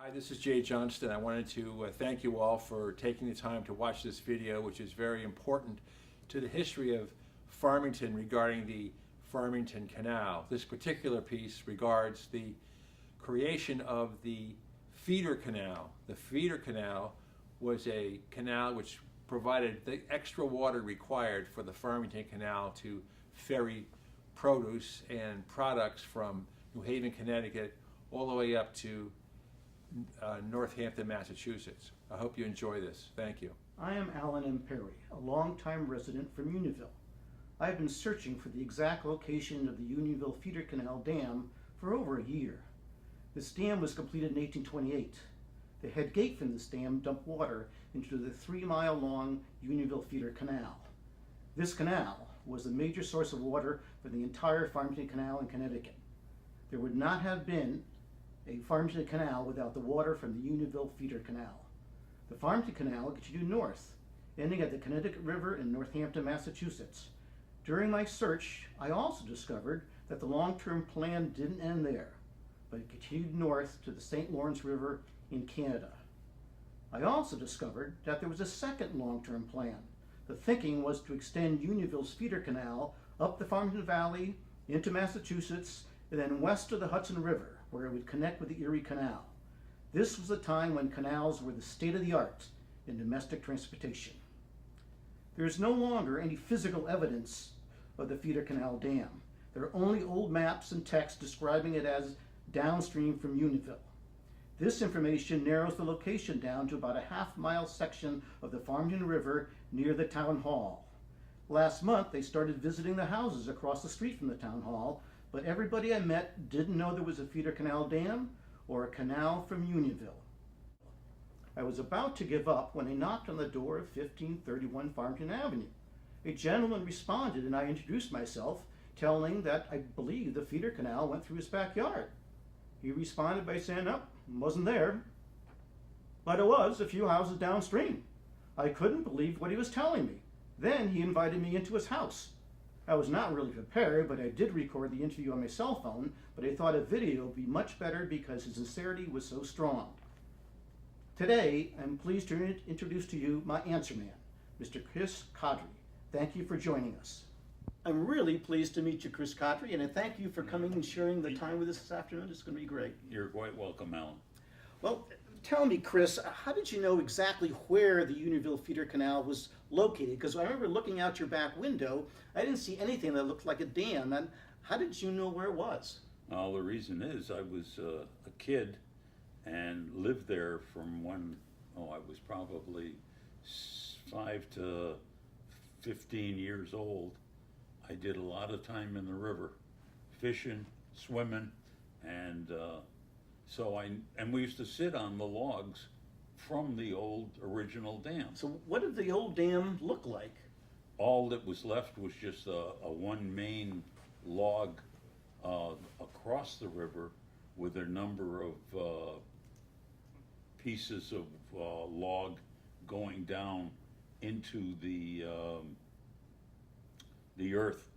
Hi, this is Jay Johnston. I wanted to thank you all for taking the time to watch this video, which is very important to the history of Farmington regarding the Farmington Canal. This particular piece regards the creation of the feeder canal. The feeder canal was a canal which provided the extra water required for the Farmington Canal to ferry produce and products from New Haven, Connecticut, all the way up to Northampton, Massachusetts. I hope you enjoy this. Thank you. I am Alan M. Perry, a longtime resident from Unionville. I have been searching for the exact location of the Unionville Feeder Canal Dam for over a year. This dam was completed in 1828. The head gate from this dam dumped water into the 3-mile-long Unionville Feeder Canal. This canal was the major source of water for the entire Farmington Canal in Connecticut. There would not have been a Farmington Canal without the water from the Unionville Feeder Canal. The Farmington Canal continued north, ending at the Connecticut River in Northampton, Massachusetts. During my search, I also discovered that the long-term plan didn't end there, but it continued north to the St. Lawrence River in Canada. I also discovered that there was a second long-term plan. The thinking was to extend Unionville's feeder canal up the Farmington Valley into Massachusetts and then west of the Hudson River, where it would connect with the Erie Canal. This was a time when canals were the state of the art in domestic transportation. There is no longer any physical evidence of the feeder canal dam. There are only old maps and text describing it as downstream from Unionville. This information narrows the location down to about a half-mile section of the Farmington River near the town hall. Last month, they started visiting the houses across the street from the town hall, but everybody I met didn't know there was a feeder canal dam or a canal from Unionville. I was about to give up when I knocked on the door of 1531 Farmington Avenue. A gentleman responded and I introduced myself, telling that I believed the feeder canal went through his backyard. He responded by saying, "Oh, wasn't there, but it was a few houses downstream." I couldn't believe what he was telling me. Then he invited me into his house. I was not really prepared, but I did record the interview on my cell phone, but I thought a video would be much better because his sincerity was so strong. Today, I'm pleased to introduce to you my answer man, Mr. Chris Caudry. Thank you for joining us. I'm really pleased to meet you, Chris Caudry, and I thank you for coming and sharing the time with us this afternoon. It's going to be great. You're quite welcome, Alan. Well, tell me, Chris, how did you know exactly where the Unionville Feeder Canal was located? Because I remember looking out your back window, I didn't see anything that looked like a dam. And how did you know where it was? Well, the reason is I was a kid and lived there from when, I was probably 5 to 15 years old. I did a lot of time in the river, fishing, swimming, and we used to sit on the logs from the old original dam. So what did the old dam look like? All that was left was just a one main log across the river with a number of pieces of log going down into the earth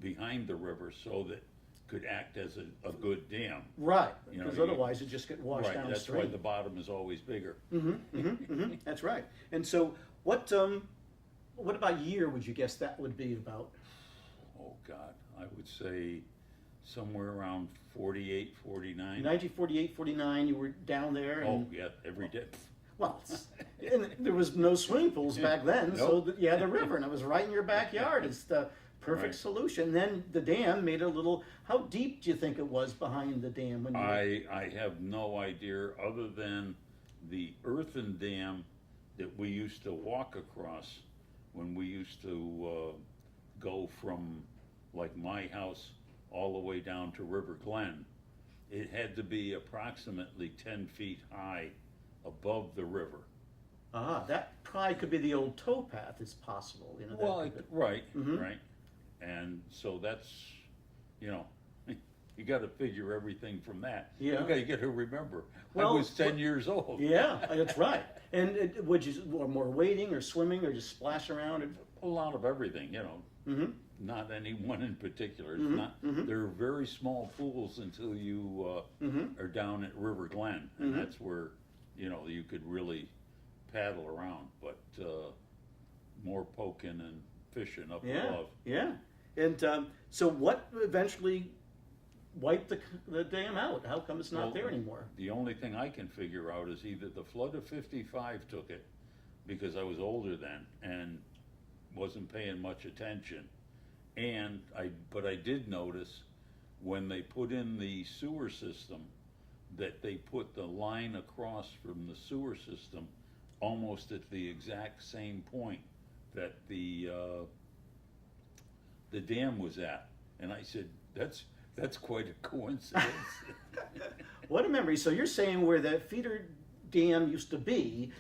behind the river, so that could act as a good dam. Right, because otherwise it just get washed right, downstream. That's why the bottom is always bigger. That's right. And so what about year would you guess that would be about? Oh God, I would say somewhere around 48, 49. 1948, 49, you were down there? And, oh yeah, every day. Well, and there was no swimming pools back then, Nope. so you had the river, and it was right in your backyard. It's the perfect Right. solution. Then the dam made a little. How deep do you think it was behind the dam? When you I have no idea, other than the earthen dam that we used to walk across when we used to go from like my house all the way down to River Glen. It had to be approximately 10 feet high above the river. that probably could be the old towpath. It's possible, you know. Well, right. And so that's, you got to figure everything from that. Yeah. You got to remember, Well, I was 10 years old. Yeah, that's right. And would you more wading or swimming or just splash around? A lot of everything, not any one in particular. It's Mhm, not. mhm. They're very small pools until you are down at River Glen, and Mhm. that's where you could really paddle around. But more poking and fishing up Yeah, above. yeah. And so what eventually wiped the dam out? How come it's not Well, there anymore? The only thing I can figure out is either the flood of '55 took it, because I was older then and wasn't paying much attention, but I did notice when they put in the sewer system that they put the line across from the sewer system almost at the exact same point that the dam was at, and I said, that's quite a coincidence. What a memory. So you're saying where that feeder dam used to be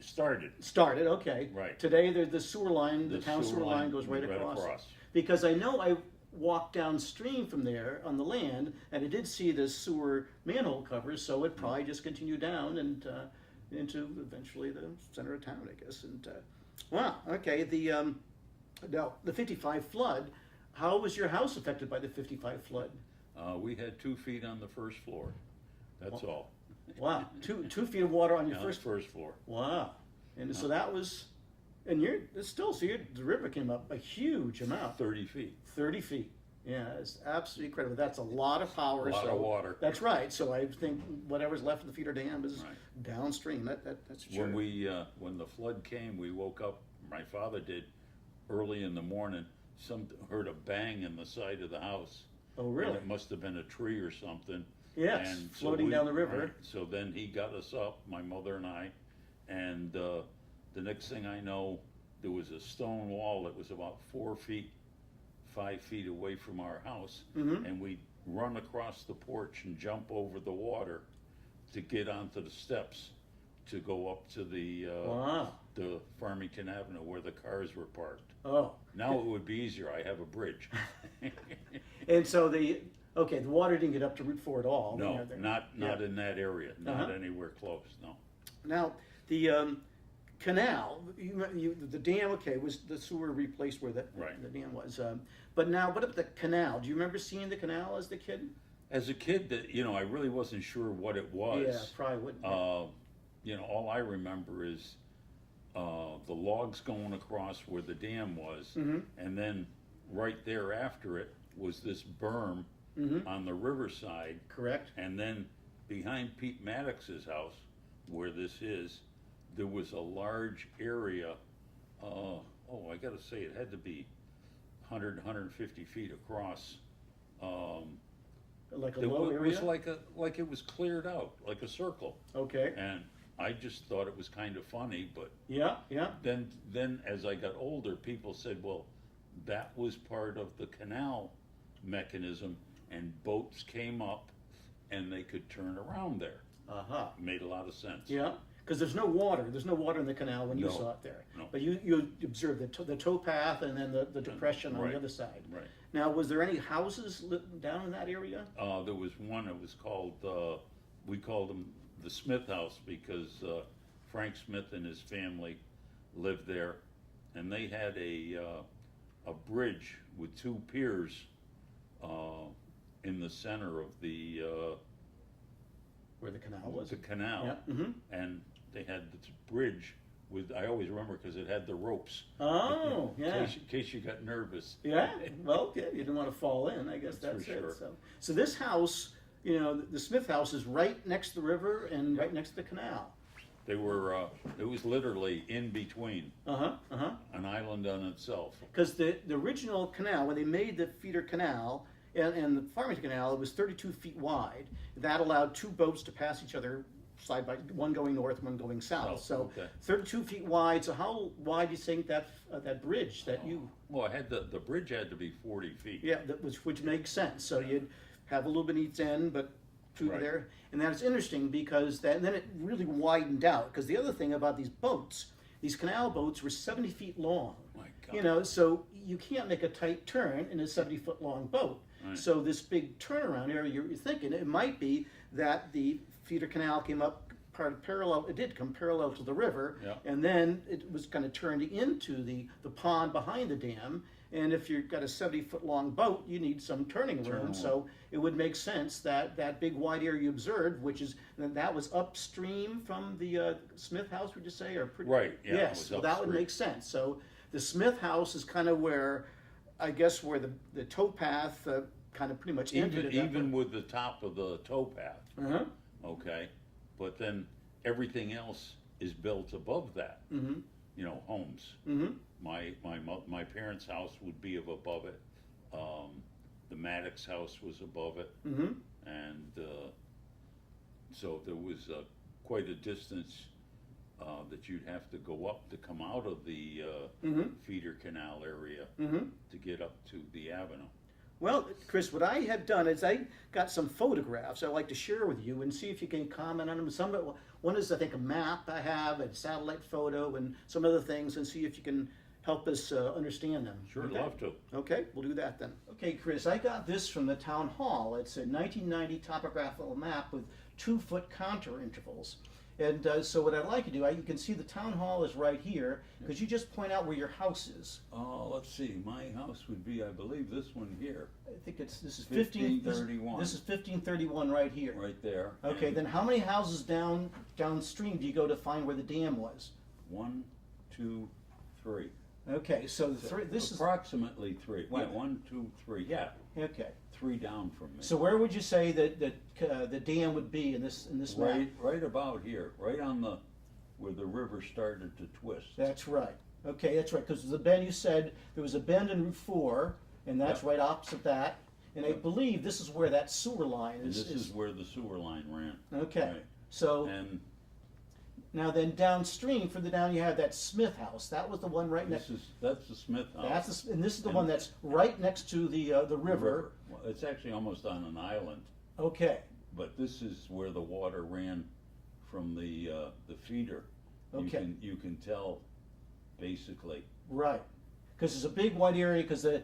Started. started, okay. Right. Today the sewer line, the The town sewer line goes right across. Because I know I walked downstream from there on the land, and I did see the sewer manhole covers, so it probably just continued down and into eventually the center of town, I guess. And wow, okay. Now the '55 flood. How was your house affected by the '55 flood? We had 2 feet on the first floor. That's all. Wow, 2 feet of water on your Yeah, first. first floor. Wow, and so that was, and the river came up a huge amount. 30 feet. 30 feet. Yeah, it's absolutely incredible. That's a lot of power. A lot of water. That's right. So I think whatever's left of the feeder dam is Right. downstream. That's true. When the flood came, we woke up, my father did, early in the morning, heard a bang in the side of the house. Oh, really? And it must have been a tree or something. Yes, And so floating down the river. right, so then he got us up, my mother and I, and the next thing I know, there was a stone wall that was about 4 feet, 5 feet away from our house, Mhm. and we'd run across the porch and jump over the water to get onto the steps to go up to the Wow. Farmington Avenue where the cars were parked. Oh. Now it would be easier. I have a bridge. And so the water didn't get up to Route 4 at all. No, Yeah, not yeah. in that area. Not Uh-huh. anywhere close. No. Now the canal, the dam, okay, was the sewer replaced where Right. the dam was. But now, what about the canal? Do you remember seeing the canal as the kid? As a kid, I really wasn't sure what it was. Yeah, probably wouldn't. All I remember is the logs going across where the dam was, Mhm. and then right there after it was this berm Mhm. on the riverside, Correct. and then behind Pete Maddox's house, where this is, there was a large area. I got to say, it had to be 150 feet across. Like a It low was area. like it was cleared out, like a circle. Okay. And I just thought it was kind of funny, but Yeah. Yeah. then as I got older, people said, well, that was part of the canal mechanism, and boats came up and they could turn around there. Aha. It made a lot of sense. Yeah. Because there's no water. There's no water in the canal when you No. saw it there. No. But you observed the towpath and then the depression on Right. the other side. Right. Now, was there any houses down in that area? There was one, it was called, we called them the Smith House, because Frank Smith and his family lived there, and they had a bridge with 2 piers in the center of the Where the canal was. canal. Yeah. Mm-hmm. And they had this bridge with, I always remember because it had the ropes. Oh, yeah. In case you got nervous. Yeah, well, yeah, you didn't want to fall in. I guess That's that's for it. sure. So this house, the Smith house is right next to the river and right next to the canal. They were, it was literally in between, an island on itself. Because the original canal, when they made the feeder canal and the Farmington Canal, it was 32 feet wide. That allowed 2 boats to pass each other side by, one going north, one going south. Oh, So okay. 32 feet wide. So how wide do you think that bridge that you? Well, it had the bridge had to be 40 feet. Yeah, which makes sense. So you'd have a little bit each end, but 2 Right. there. And that's interesting because then it really widened out. Because the other thing about these boats, these canal boats were 70 feet long. My God. So you can't make a tight turn in a 70-foot long boat. Right. So this big turnaround area, you're thinking it might be that the feeder canal came up parallel. It did come parallel to the river, Yeah. and then it was kind of turned into the pond behind the dam, And if you've got a 70-foot long boat, you need some turning room. So it would make sense that that big wide area you observed, which is, that was upstream from the Smith house, would you say? Or pretty, Right, yeah, it yes, was so that would upstream. make sense. So the Smith house is kind of where, I guess, where the towpath kind of pretty much ended. at that Even point. with the top of the towpath, Uh-huh. okay? But then everything else is built above that, Mm-hmm. you know, homes. Mm-hmm. My parents' house would be above it. The Maddox house was above it. Mm-hmm. And so there was quite a distance that you'd have to go up to come out of the Mm-hmm. feeder canal area Mm-hmm. to get up to the avenue. Well, Chris, what I have done is I got some photographs I'd like to share with you and see if you can comment on them. One is, I think, a map I have, a satellite photo, and some other things, and see if you can help us understand them. Sure, Okay? love to. Okay, we'll do that then. Okay, Chris, I got this from the town hall. It's a 1990 topographical map with 2-foot contour intervals. And so what I'd like to do, you can see the town hall is right here. Could you just point out where your house is? Let's see, my house would be, I believe, this one here, I think this is 1531. This is 1531 right here. right there. Okay, And then how many houses downstream do you go to find where the dam was? 1, 2, 3. Okay, so this is Approximately 3. Yeah. Yeah, 1, 2, 3. Yeah, okay. 3 down from me. So where would you say that the dam would be in this map? Right about here, right on where the river started to twist. That's right. Okay, that's right. Because the bend, you said there was a bend in Route 4, and that's Yep. right opposite that. And I believe this is where that sewer line And is. this is where the sewer line ran. Okay. Right. So And now then downstream, further down, you have that Smith house. That was the one right next. that's the Smith house. And this is the And- one that's right next to the river. Well, it's actually almost on an island, Okay. but this is where the water ran from the feeder. Okay. You can tell, basically. Right, because it's a big wide area, because the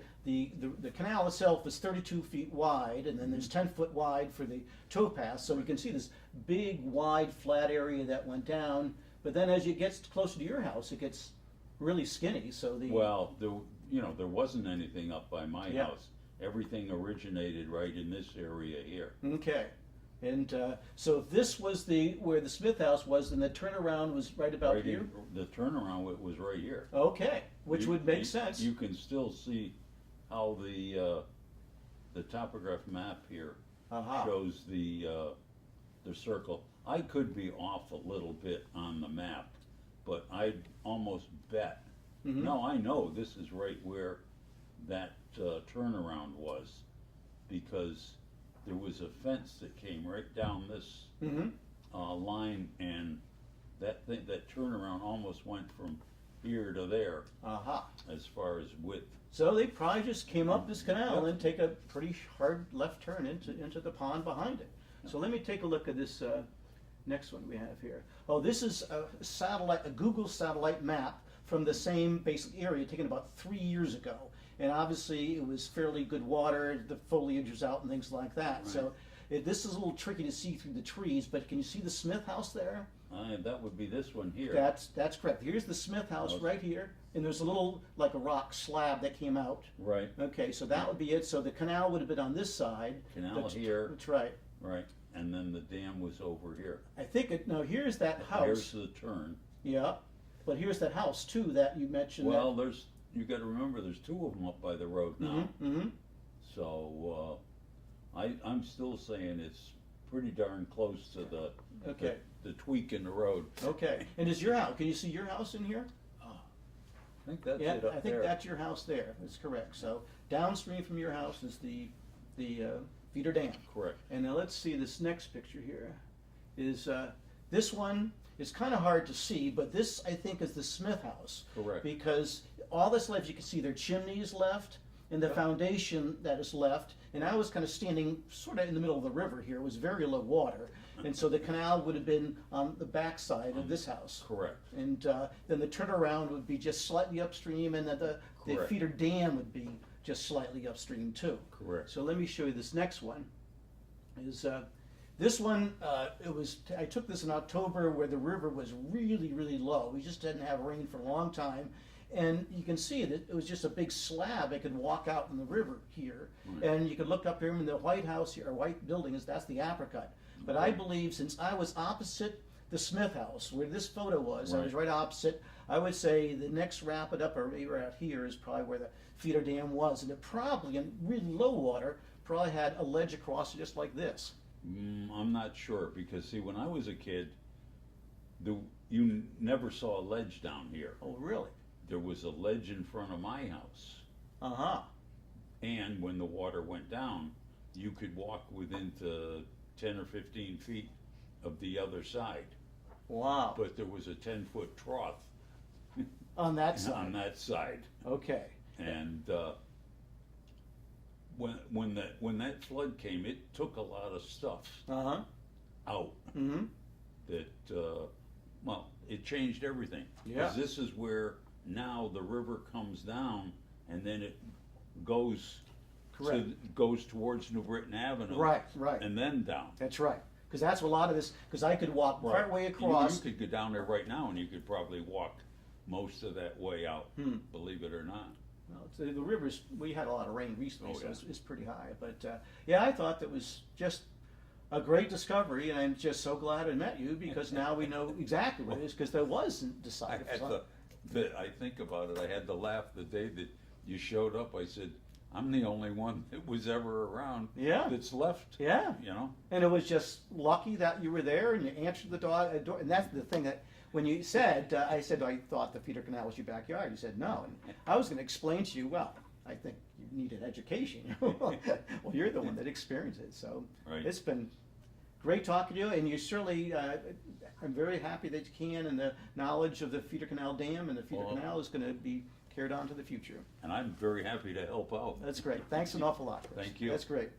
canal itself is 32 feet wide, and then there's 10 foot wide for the towpath, so you can see this big, wide, flat area that went down, but then as it gets closer to your house, it gets really skinny, so the... Well, there wasn't anything up by my Yeah. house. Everything originated right in this area here. Okay, and so if this was where the Smith house was, then the turnaround was right about Right here? The turnaround was right here. Okay, which You- would make you- sense. You can still see how the topograph map here Aha. shows the circle. I could be off a little bit on the map, but I'd almost bet. Mhm. No, I know this is right where that turnaround was, because there was a fence that came right down this Mhm. line, and that turnaround almost went from here to there Aha. as far as width. So they probably just came up this canal Yep. and take a pretty hard left turn into the pond behind it. So let me take a look at this next one we have here. Oh, this is a Google satellite map from the same basic area taken about 3 years ago. And obviously it was fairly good water, the foliage was out and things like that. So this is a little tricky to see through the trees, but can you see the Smith house there? That would be this one here. That's correct. Here's the Smith house right here, and there's a little, like a rock slab that came out. Right, Okay, so that would be it. So the canal would have been on this side. canal That's- here, That's right. right, and then the dam was over here. I think, no, here's that Here's house. the turn. Yeah, but here's that house too that you mentioned. Well, you gotta remember, there's 2 of them up by the road now. Mm-hmm. So, I'm still saying it's pretty darn close to Okay. the tweak in the road. Okay, and is your house, can you see your house in here? I think that's Yeah, it up I think there. that's your house there. That's correct. So downstream from your house is the feeder dam. Correct. And now let's see this next picture here. Is this one is kind of hard to see, but this I think is the Smith house. Correct. Because all this left, you can see their chimney is left and the foundation that is left. And I was kind of standing sort of in the middle of the river here. It was very low water. And so the canal would have been on the backside of this house. Correct. And then the turnaround would be just slightly upstream, and then the Correct. feeder dam would be just slightly upstream too. Correct. So let me show you this next one. This one, I took this in October where the river was really, really low. We just didn't have rain for a long time. and you can see that it was just a big slab. It could walk out in the river here, Right. and you could look up here in the White House here, or White Building that's the Apricot. But I believe since I was opposite the Smith House, where this photo was, I was right opposite. I would say the next rapid up, or maybe right out here, is probably where the feeder dam was, and it probably, in really low water, probably had a ledge across it just like this. I'm not sure, because see, when I was a kid, you never saw a ledge down here. Oh, really? There was a ledge in front of my house, Uh-huh. and when the water went down, you could walk within 10 or 15 feet of the other side. Wow. But there was a 10-foot trough On that side. on that side. Okay. And when that flood came, it took a lot of stuff Uh-huh. out Mm-hmm. that, well, it changed everything. Yeah. 'Cause this is where now the river comes down and then it goes goes towards New Britain Avenue. Right, right. And then down. That's right. Because that's a lot of this, because I could walk part way You across. could go down there right now and you could probably walk most of that way out, Hmm. believe it or not. Well, the rivers, we had a lot of rain recently, Oh, so yeah. it's pretty high. But yeah, I thought that was just a great discovery, and I'm just so glad I met you because now we know exactly what it is, because there wasn't I decided. had I think about it, I had to laugh the day that you showed up. I said, I'm the only one that was ever around Yeah. that's left, Yeah. you know? And it was just lucky that you were there and you answered the door. And that's the thing that when you said, I said, I thought the feeder canal was your backyard. You said, no. And I was going to explain to you, well, I think you need an education. Well, you're the one that experienced it. So Right. it's been great talking to you. And you certainly, I'm very happy that you can, and the knowledge of the feeder canal dam and the feeder Well, canal is going to be carried on to the future. And I'm very happy to help out. That's great. Thanks an awful lot, Chris. Thank you. That's great.